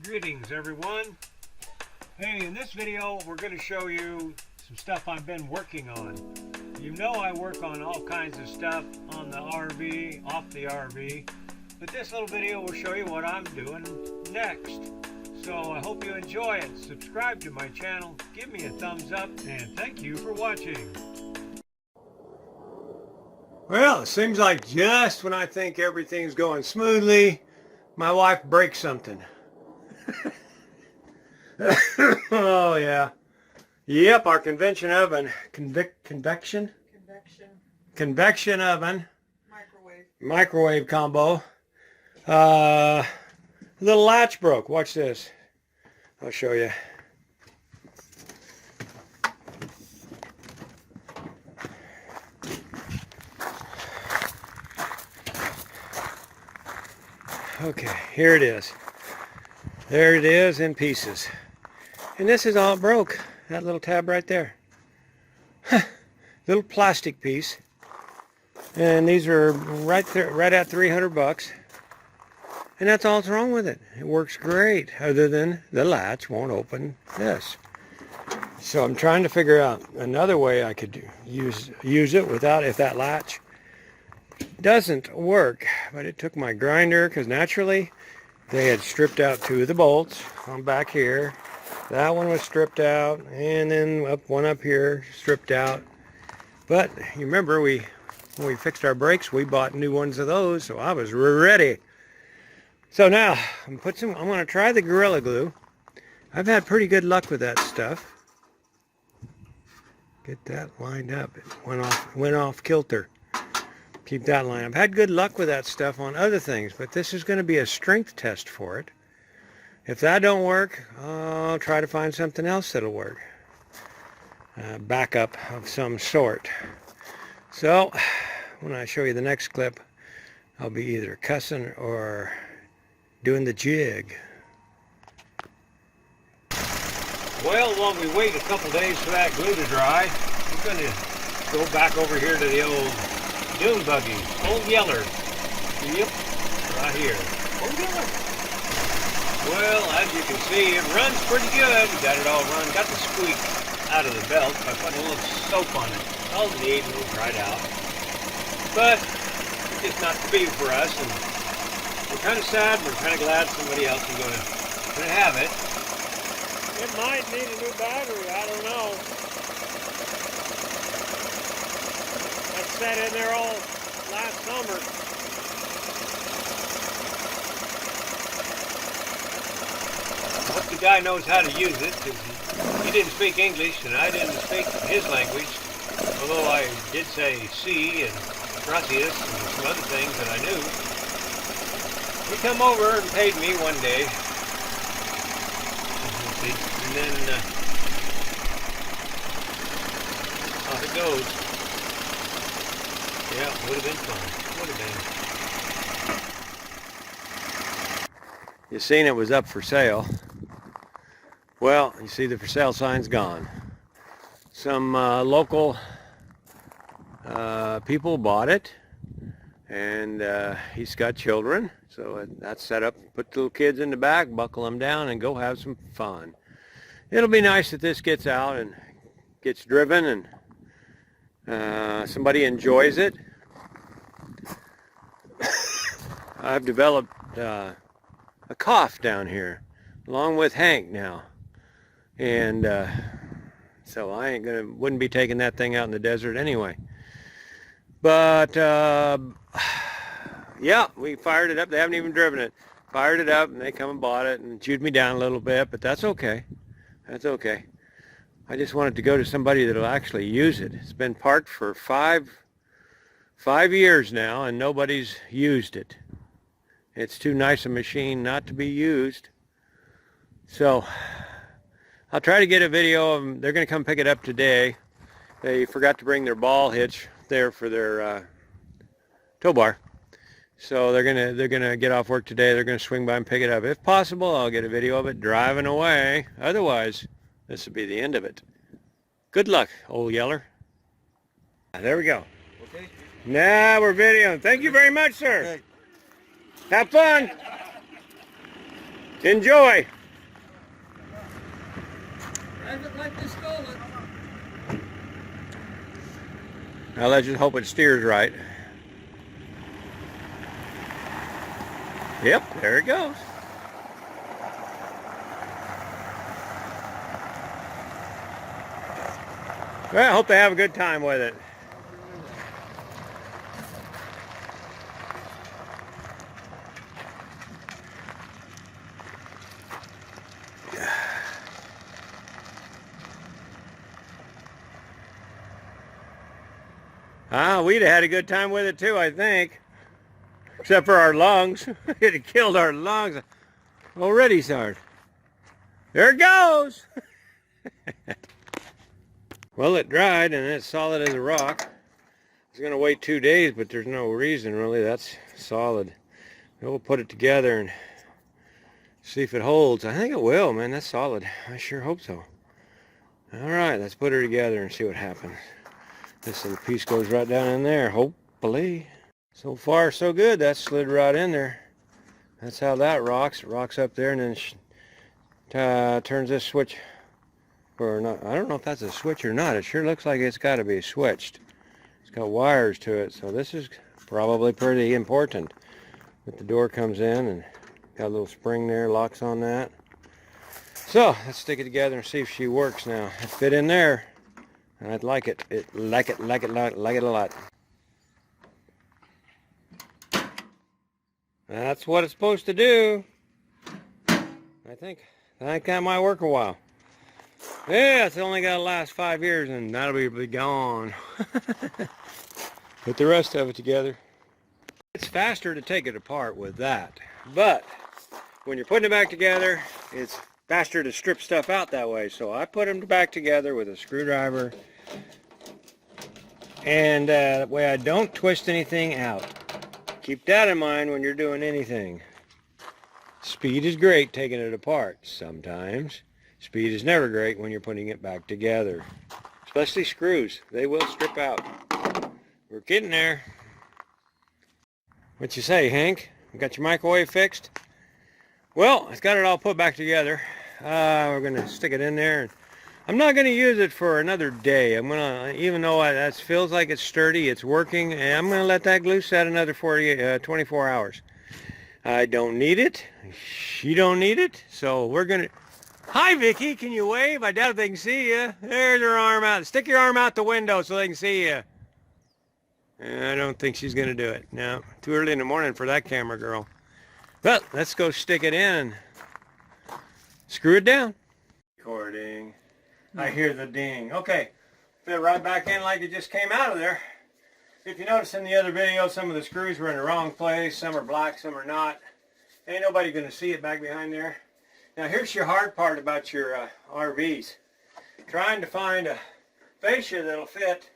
Greetings everyone. Hey, in this video we're going to show you some stuff I've been working on. You know I work on all kinds of stuff on the RV, off the RV, but this little video will show you what I'm doing next. So I hope you enjoy it. Subscribe to my channel, give me a thumbs up, and thank you for watching. Well, it seems like just when I think everything's going smoothly, my wife breaks something. Oh yeah. Yep, our convection oven. Convection oven. Microwave combo. Little latch broke. Watch this. I'll show you. Okay, here it is. There it is in pieces. And this is all it broke. That little tab right there. Little plastic piece. And these are right there, right at 300 bucks. And that's all that's wrong with it. It works great, other than the latch won't open this. So I'm trying to figure out another way I could use it without, if that latch doesn't work. But it took my grinder, because naturally they had stripped out two of the bolts on back here. That one was stripped out, and then one up here stripped out. But you remember when we fixed our brakes, we bought new ones of those, so I was ready. So now I'm going to try the Gorilla Glue. I've had pretty good luck with that stuff. Get that lined up. It went off kilter. Keep that line. I've had good luck with that stuff on other things, but this is going to be a strength test for it. If that don't work, I'll try to find something else that'll work. Backup of some sort. So when I show you the next clip, I'll be either cussing or doing the jig. Well, while we wait a couple days for that glue to dry, we're going to go back over here to the old dune buggy, Old Yeller. Yep, right here. Old Yeller. Well, as you can see, it runs pretty good. We got it all run. Got the squeak out of the belt by putting a little soap on it. All neat and it'll dry out. But it's just not to be for us, and we're kind of sad. We're kind of glad somebody else is going to have it. It might need a new battery. I don't know. That sat in there all last summer. I hope the guy knows how to use it, because he didn't speak English and I didn't speak his language. Although I did say "see" and "gracias" and some other things that I knew. He come over and paid me one day. And then off it goes. Yeah, would have been fun. Would have been. You seen it was up for sale. Well, you see the for sale sign's gone. Some local people bought it, and he's got children, so that's set up. Put the little kids in the back, buckle them down, and go have some fun. It'll be nice that this gets out and gets driven and somebody enjoys it. I've developed a cough down here, along with Hank now, and so I wouldn't be taking that thing out in the desert anyway. But yeah, we fired it up. They haven't even driven it. Fired it up, and they come and bought it and chewed me down a little bit, but that's okay. That's okay. I just wanted to go to somebody that'll actually use it. It's been parked for five years now, and nobody's used it. It's too nice a machine not to be used. So I'll try to get a video of them. They're going to come pick it up today. They forgot to bring their ball hitch there for their tow bar. So they're gonna get off work today. They're gonna swing by and pick it up. If possible, I'll get a video of it driving away. Otherwise, this will be the end of it. Good luck, Old Yeller. There we go. Okay. Now we're videoing. Thank you very much, sir. Okay. Have fun. Enjoy. Now let's just hope it steers right. Yep, there it goes. Well, I hope they have a good time with it. We'd have had a good time with it too, I think. Except for our lungs. It had killed our lungs. Already, Sard. There it goes! Well, it dried and it's solid as a rock. I was going to wait 2 days, but there's no reason really. That's solid. We'll put it together and see if it holds. I think it will, man. That's solid. I sure hope so. Alright, let's put her together and see what happens. This little piece goes right down in there, hopefully. So far, so good. That slid right in there. That's how that rocks. It rocks up there and then turns this switch. Or not. I don't know if that's a switch or not. It sure looks like it's got to be switched. It's got wires to it, so this is probably pretty important. But the door comes in and got a little spring there, locks on that. So let's stick it together and see if she works now. It fit in there. I'd like it. Like it a lot. That's what it's supposed to do. I think that might work a while. Yeah, it's only got to last 5 years and that'll be gone. Put the rest of it together. It's faster to take it apart with that. But when you're putting it back together, it's faster to strip stuff out that way. So I put them back together with a screwdriver. And that way I don't twist anything out. Keep that in mind when you're doing anything. Speed is great taking it apart sometimes. Speed is never great when you're putting it back together. Especially screws. They will strip out. We're getting there. What you say, Hank? You got your microwave fixed? Well, I've got it all put back together. We're going to stick it in there. And I'm not going to use it for another day. I'm going to, even though that feels like it's sturdy, it's working, and I'm going to let that glue set another 24 hours. I don't need it. She don't need it. So we're going to... Hi, Vicky. Can you wave? I doubt if they can see you. There's her arm out. Stick your arm out the window so they can see you. I don't think she's going to do it. No, too early in the morning for that camera girl. But let's go stick it in. Screw it down. Recording. I hear the ding. Okay, fit right back in like it just came out of there. If you notice in the other video, some of the screws were in the wrong place. Some are black, some are not. Ain't nobody going to see it back behind there. Now here's your hard part about your RVs. Trying to find a fascia that'll fit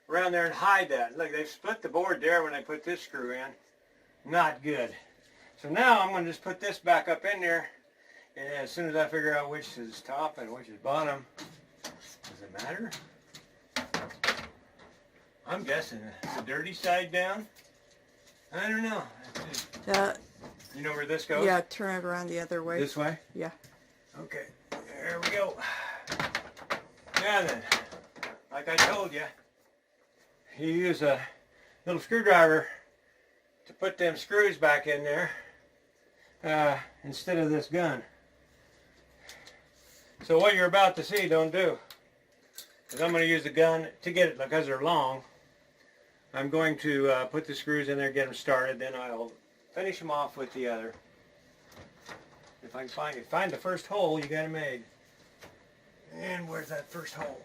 around there and hide that. Look, they've split the board there when they put this screw in. Not good. So now I'm going to just put this back up in there. And as soon as I figure out which is top and which is bottom, does it matter? I'm guessing it's the dirty side down. I don't know. You know where this goes? Yeah, turn it around the other way. This way? Yeah. Okay, there we go. Now then, like I told you, you use a little screwdriver to put them screws back in there instead of this gun. So what you're about to see, don't do. Because I'm going to use the gun to get it, because they're long. I'm going to put the screws in there, get them started, then I'll finish them off with the other. If I can find the first hole, you got it made. And where's that first hole?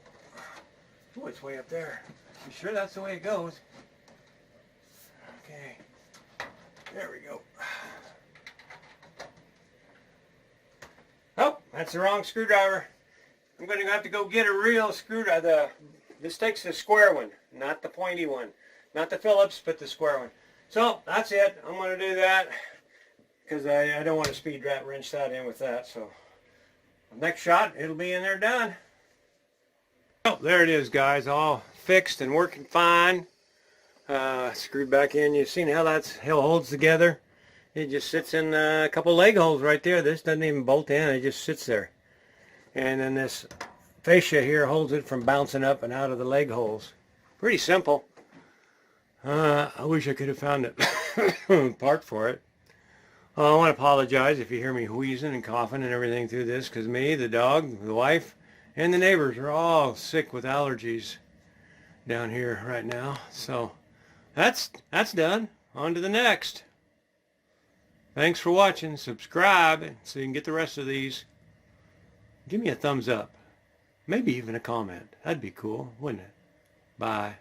Oh, it's way up there. You sure that's the way it goes? Okay. There we go. Oh, that's the wrong screwdriver. I'm going to have to go get a real screwdriver. This takes the square one, not the pointy one. Not the Phillips, but the square one. So, that's it. I'm going to do that because I don't want to speed wrench that in with that. So, next shot, it'll be in there done. Oh, there it is, guys. All fixed and working fine. Screwed back in. You've seen how that holds together. It just sits in a couple leg holes right there. This doesn't even bolt in. It just sits there. And then this fascia here holds it from bouncing up and out of the leg holes. Pretty simple. I wish I could have found it part for it. I want to apologize if you hear me wheezing and coughing and everything through this, because me, the dog, the wife, and the neighbors are all sick with allergies down here right now. So that's done. On to the next. Thanks for watching. Subscribe so you can get the rest of these. Give me a thumbs up. Maybe even a comment. That'd be cool, wouldn't it? Bye.